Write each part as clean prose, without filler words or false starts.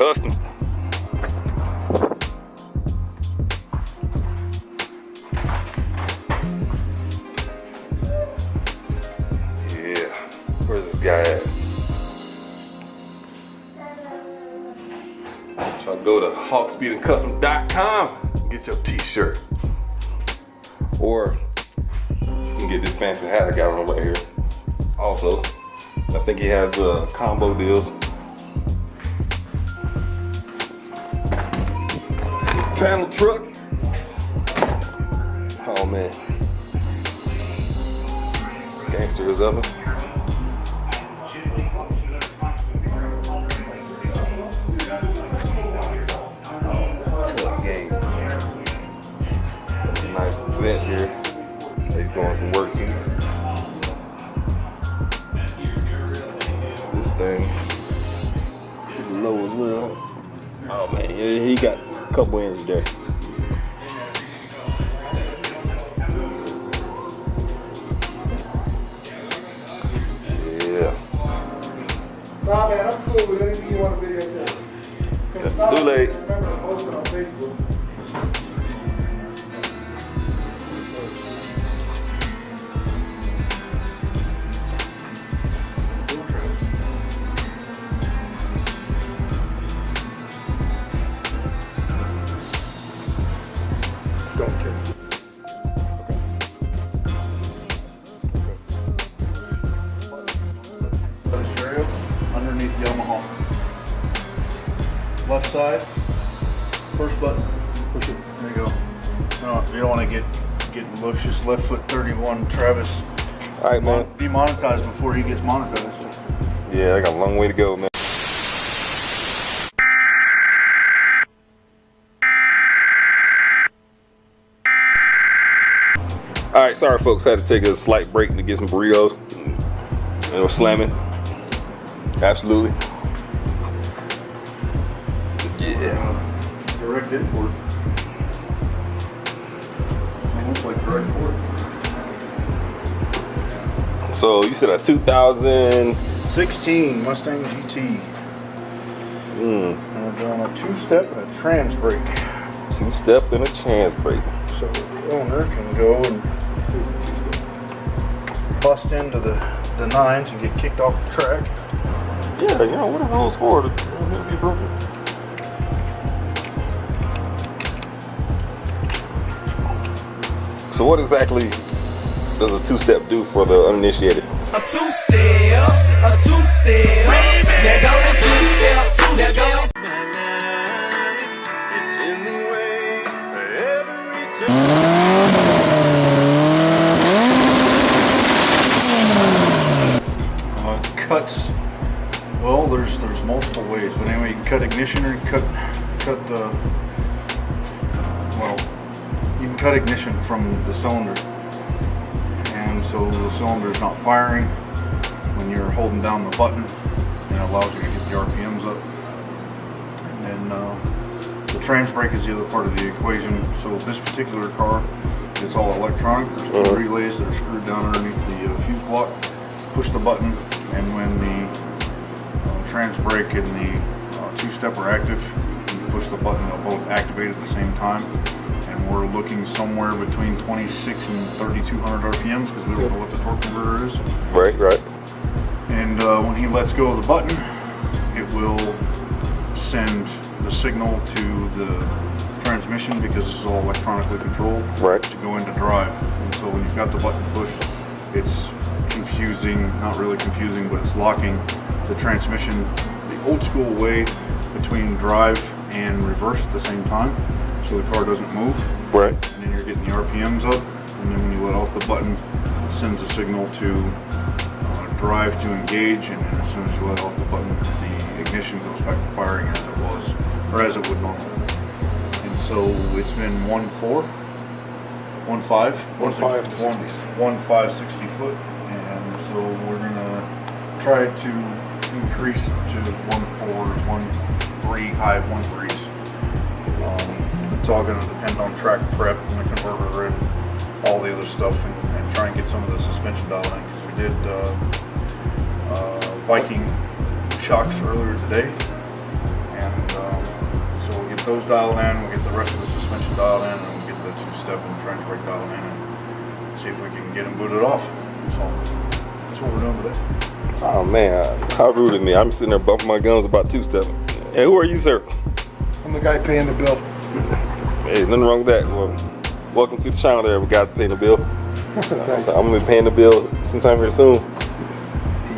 Customs. Yeah, where's this guy at? Try to go to hawkspeedandcustom.com, get your t-shirt. Or you can get this fancy hat I got on right here. Also, I think he has combo deals. Panel truck. Oh man. Gangster is of it. Tuck game. Nice vent here. He's doing some work too. This thing is low as well. Oh man, he got a couple inches there. Yeah. Nah man, I'm cool with anything you want to videotape. Too late. Remember to post it on Facebook. Underneath Yamaha. Left side, first button, push it, there you go. No, you don't want to get loose, just left foot 31, Travis. Alright man. Be monetized before he gets monetized. Yeah, I got a long way to go, man. Alright, sorry folks, had to take a slight break to get some burritos. And it was slamming. Absolutely. Yeah. Direct import. Almost like direct import. So you said a 2016 16 Mustang GT. And we're doing a two-step and a trans brake. Two-step and a trans brake. So the owner can go and bust into the nines and get kicked off the track. Yeah, you know, what are rules for? It'll be broken. So what exactly does a two-step do for the uninitiated? A two-step, a two-step. There go the two-step, there go. It's in the way every time. Cuts. Well, there's multiple ways, but anyway, you can cut ignition or you can cut the, well, you can cut ignition from the cylinder, and so the cylinder is not firing when you're holding down the button, and it allows you to get the RPMs up. And then the trans brake is the other part of the equation. So this particular car, it's all electronic. There's two relays that are screwed down underneath the fuse block. Push the button, and when the trans brake and the two-step are active, you push the button, they'll both activate at the same time. And we're looking somewhere between 26 and 3,200 RPMs because we don't know what the torque converter is. Right, right. And when he lets go of the button, it will send the signal to the transmission, because this is all electronically controlled, right, to go into drive. And so when you've got the button pushed, it's confusing, not really confusing, but it's locking the transmission the old school way between drive and reverse at the same time, so the car doesn't move. Right. And then you're getting the RPMs up, and then when you let off the button, it sends a signal to drive to engage, and then as soon as you let off the button, the ignition goes back to firing as it was, or as it would normally. And so it's been 1.4, 1.5, 1.560 foot, and so we're gonna try to increase to 1.4s, 1.3, high 1.3s. It's all going to depend on track prep and the converter and all the other stuff, and try and get some of the suspension dialed in, because we did Viking shocks earlier today, and get those dialed in, we'll get the rest of the suspension dialed in, and we'll get the two-step and trench brake dialed in, and see if we can get them booted off. So that's what we're doing today. Oh man, how rude of me. I'm sitting there bumping my gums about two-step. Hey, who are you, sir? I'm the guy paying the bill. Hey, nothing wrong with that. Well, welcome to the channel there. We got paying the bill. Thanks. I'm gonna be paying the bill sometime here soon.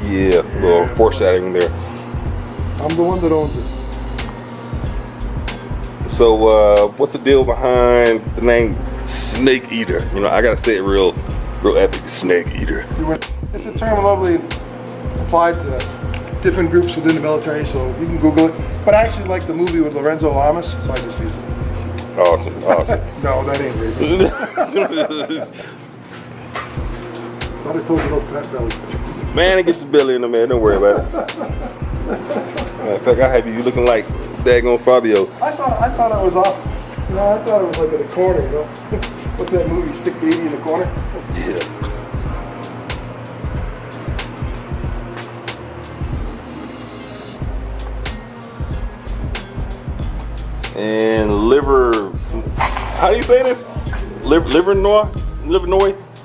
Yeah, a little foreshadowing there. I'm the one that owns it. So, what's the deal behind the name Snake Eater? You know, I gotta say it real epic. Snake Eater. It's a term lovely applied to different groups within the military, so you can Google it. But I actually like the movie with Lorenzo Lamas, so I just used it. Awesome. No, that ain't racist. Thought I told you no fat belly. Man, it gets your belly in the man. Don't worry about it. Matter of fact, I have you looking like daggone Fabio. I thought I was off. You know, I thought it was like in the corner, you know. What's that movie, Stick Baby in the Corner? Yeah. And liver, how do you say this? Livernois?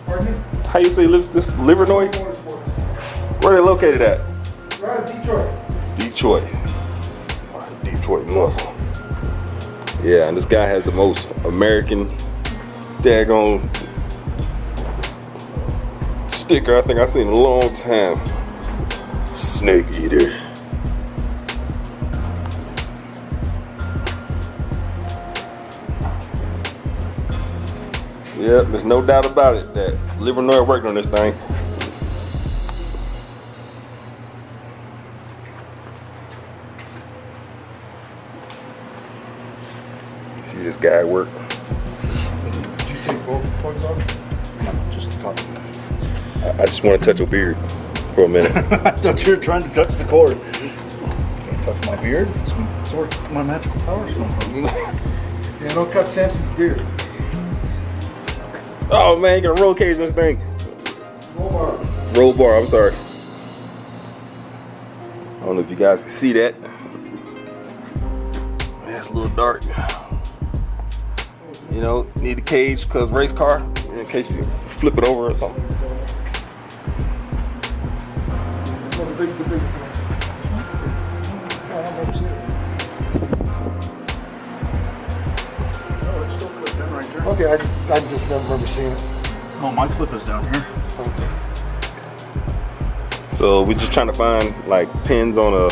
Pardon me? How you say this Livernois? Where are they located at? We're out of Detroit. Detroit. Detroit muscle. Yeah, and this guy has the most American daggone sticker I think I've seen in a long time. Snake Eater. Yep, there's no doubt about it that Livernois worked on this thing. See this guy work. Did you take both plugs off? No, just the top. I just want to touch your beard for a minute. I thought you were trying to touch the cord. Can't touch my beard. It's where my magical powers come from. Yeah, don't cut Samson's beard. Oh man, you got a roll cage on this thing. Roll bar. Roll bar, I'm sorry. I don't know if you guys can see that. That's a little dark. You know, need a cage because race car, in case you flip it over or something. No, the big. I don't remember seeing it. Oh, it's still clipped in right there. Okay, I just never remember seeing it. Oh, my clip is down here. Okay. So we're just trying to find like pins on a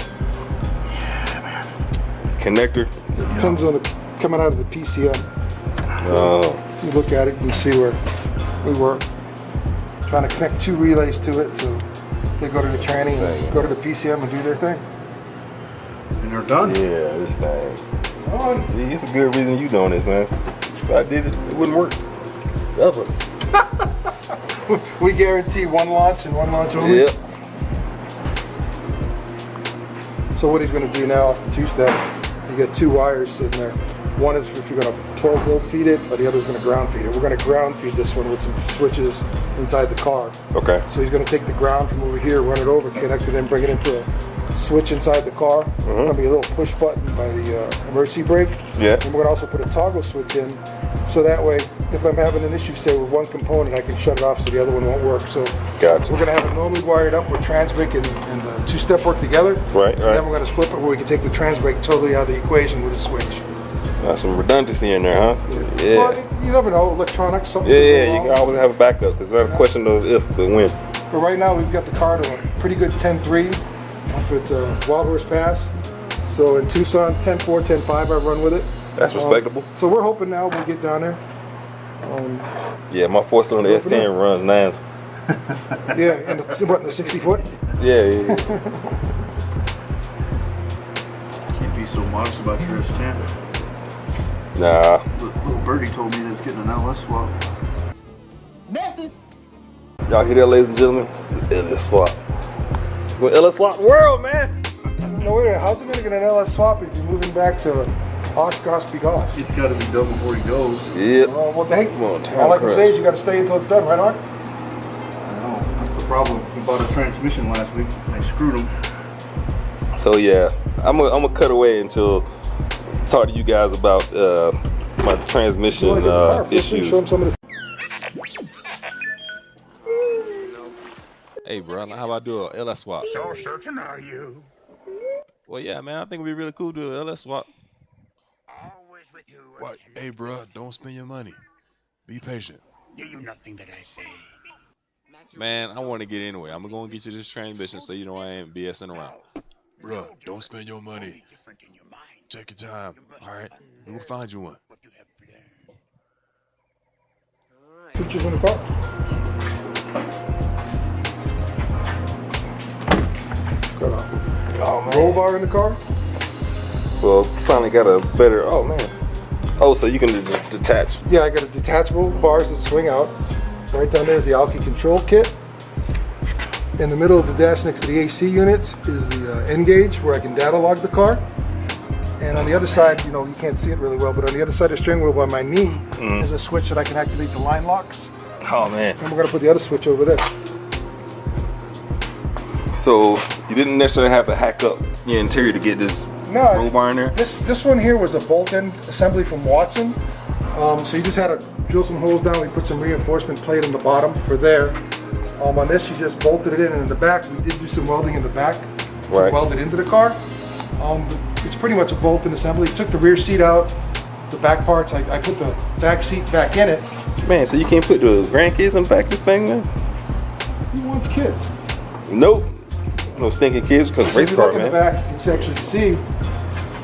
connector. Pins on the coming out of the PCM. You look at it and see where we were trying to connect two relays to it, so they go to the tranny and go to the PCM and do their thing. And they're done. Yeah, this thing. Oh, See, it's a good reason you doing this, man. If I did it, it wouldn't work. Ever. we guarantee one launch and one launch only. Yep. So what he's going to do now, after two-step, you get two wires sitting there. One is if you're going to 12 volt feed it, but the other is going to ground feed it. We're going to ground feed this one with some switches inside the car. Okay. So he's going to take the ground from over here, run it over, connect it in, bring it into a switch inside the car. There's going to be a little push button by the emergency brake. Yeah. And we're going to also put a toggle switch in, so that way, if I'm having an issue, say with one component, I can shut it off so the other one won't work. So Gotcha. we're going to have it normally wired up where trans brake and the two-step work together. Right, And then we're going to flip it where we can take the trans brake totally out of the equation with a switch. Got some redundancy in there, huh? Yeah. Well, you never know, electronics, something. Yeah, you can always have a backup. It's not a question of if, but when. But right now, we've got the car to a pretty good 10.3 up at Wild Horse Pass. So in Tucson, 10.4, 10.5, I run with it. That's respectable. So we're hoping now we'll get down there. Yeah, my 4-cylinder S10 runs 9s. Yeah, and what, in the 60 foot? Yeah. Can't be so modest about your S10. Nah. Little birdie told me that it's getting an LS swap. Y'all hear that, ladies and gentlemen? LS swap. Well, LS swap world, man. No, wait a minute. How's it going to get an LS swap if you're moving back to Oshkosh, Begosh? It's got to be done before he goes. Yep. What the heck? Come on, time All I can crunch. say is you got to stay until it's done, right, Ark? I know. That's the problem. We bought a transmission last week. They screwed him. So yeah, I'm gonna cut away until talk to you guys about my transmission issues. Show them some of the Hey, bro, how about do a LS swap? So certain are you? Well, yeah, man, I think it'd be really cool to do a LS swap. Always with you. What? Hey, bro, don't spend your money. Be patient. Do you nothing that I say? Man, I want to get anyway. I'm gonna get you this transmission so you know I ain't BSing around. Bro, don't spend your money. Different in your mind. Take your time, alright? We'll find you one. What you have planned. features in the car. Got a roll bar in the car. Well, finally got a better. Oh man. Oh, so you can just detach. Yeah, I got a detachable bars that swing out. Right down there is the Alki control kit. In the middle of the dash next to the AC units is the N gauge where I can data log the car. And on the other side, you know, you can't see it really well, but on the other side of the steering wheel by my knee is a switch that I can activate the line locks. Oh man. And we're gonna put the other switch over there. So you didn't necessarily have to hack up your interior to get this roll bar in there? This one here was a bolt-in assembly from Watson. So you just had to drill some holes down. We put some reinforcement plate on the bottom for there. On this, you just bolted it in, and in the back, we did do some welding in the back to weld it into the car. It's pretty much a bolt-in assembly. Took the rear seat out, the back parts. I put the back seat back in it. Man, so you can't put the grandkids in the back of this thing, man? Who wants kids? Nope. No stinking kids, because race car, man. If you look in the back, you can actually see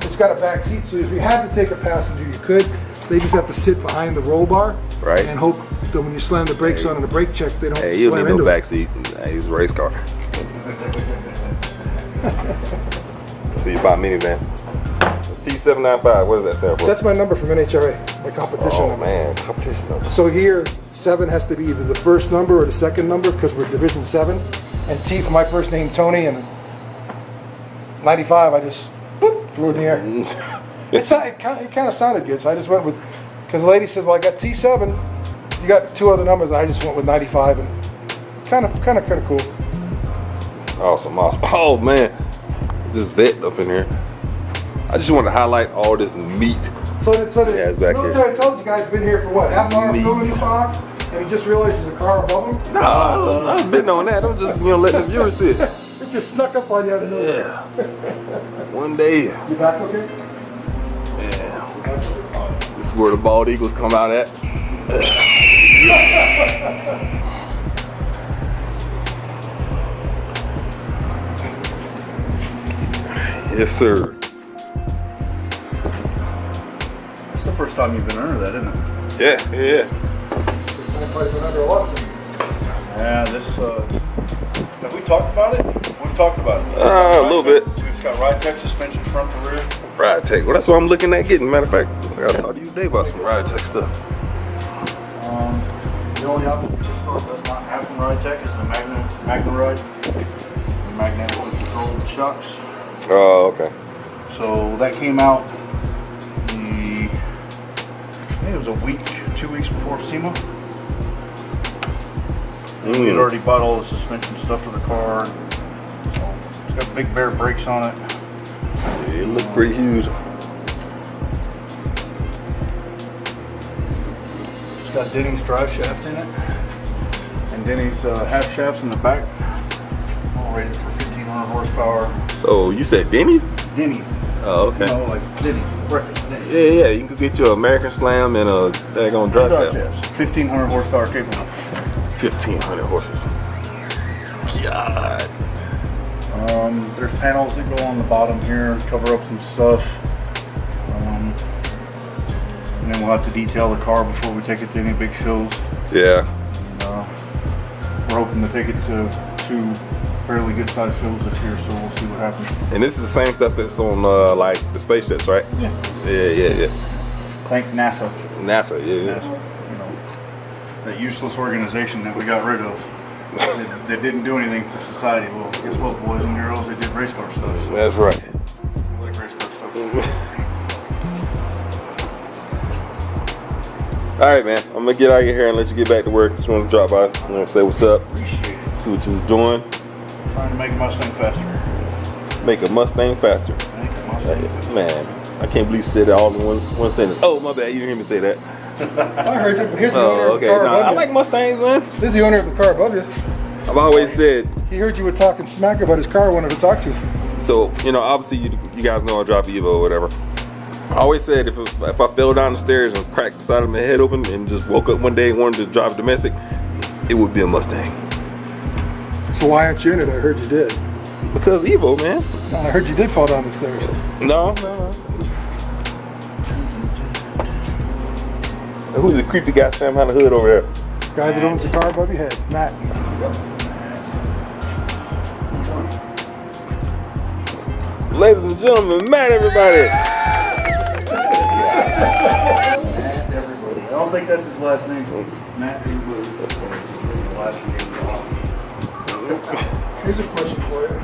it's got a back seat. So if you had to take a passenger, you could. They just have to sit behind the roll bar and hope that when you slam the brakes on and the brake check, they don't slam into it. Hey, you don't need no back seat. It's a race car. So you buy a minivan. T795, what does that stand for? That's my number from NHRA, my competition number. Oh man, competition number. So here, 7 has to be either the first number or the second number because we're Division 7. And T for my first name, Tony, and 95, I just threw it in the air. It kind of sounded good, so I just went with, because the lady said, well, I got T7, you got 2 other numbers, and I just went with 95, and kind of cool. Awesome. Oh man, this vet up in here. I just want to highlight all this meat. So the back military intelligence guy's been here for what, half an hour filming the box, and he just realized there's a car above him? No, I've been on that. I'm just letting the viewers see it. It just snuck up on you out of nowhere. Yeah. One day. You back okay? Yeah. This is where the bald eagles come out at. Yes, sir. It's the first time you've been under that, isn't it? Yeah. Been under a lot of things. Yeah, this, have we talked about it? We've talked about it. A little bit. We've got ride tech suspension front to rear. Ride tech. Well, that's what I'm looking at getting. Matter of fact, I gotta talk to you today about some ride tech stuff. The only option this car does not have some ride tech is the Magna ride. The magnetically controlled shocks. Oh, okay. So that came out I think it was a week, 2 weeks before SEMA. We had already bought all the suspension stuff for the car. So it's got big bare brakes on it. Yeah, it looks pretty huge. It's got Denny's drive shaft in it. And Denny's half shafts in the back. All rated for 1,500 horsepower. So you said Denny's? Denny's. Oh, okay. You know, like Denny's. Breakfast Denny's. Yeah. You can get your American Slam and a daggone drive shaft. 1,500 horsepower capable. 1,500 horses. God. There's panels that go on the bottom here, cover up some stuff. And then we'll have to detail the car before we take it to any big shows. Yeah. And, we're hoping to take it to 2 fairly good sized shows this year, so we'll see what happens. And this is the same stuff that's on like the space jets, right? Yeah. Thank NASA. NASA, yeah. NASA, you know, that useless organization that we got rid of. That didn't do anything for society. Well, guess what, boys and girls? They did race car stuff. So That's right. we like race car stuff. All right, man. I'm gonna get out of here and let you get back to work. Just want to drop by, say what's up, Appreciate it. see what you was doing. Trying to make a Mustang faster. Make a Mustang faster. Make a Mustang faster. Man, I can't believe you said that all in one sentence. Oh, my bad. You didn't hear me say that. I heard you, but here's the owner Oh, of the okay. car Nah, above I you. like Mustangs, man. This is the owner of the car above you. I've always said, He heard you were talking smack about his car, wanted to talk to you. so, you know, obviously you guys know I drive Evo or whatever. I always said if I fell down the stairs and cracked the side of my head open and just woke up one day and wanted to drive domestic, it would be a Mustang. So why aren't you in it? I heard you did. Because Evo, man. I heard you did fall down the stairs. No. Who's the creepy guy standing behind the hood over there? Guy that owns the car above your head, Matt. Ladies and gentlemen, Matt, everybody. I don't think that's his last name. Matt Everybody. Last name. Here's a question for you.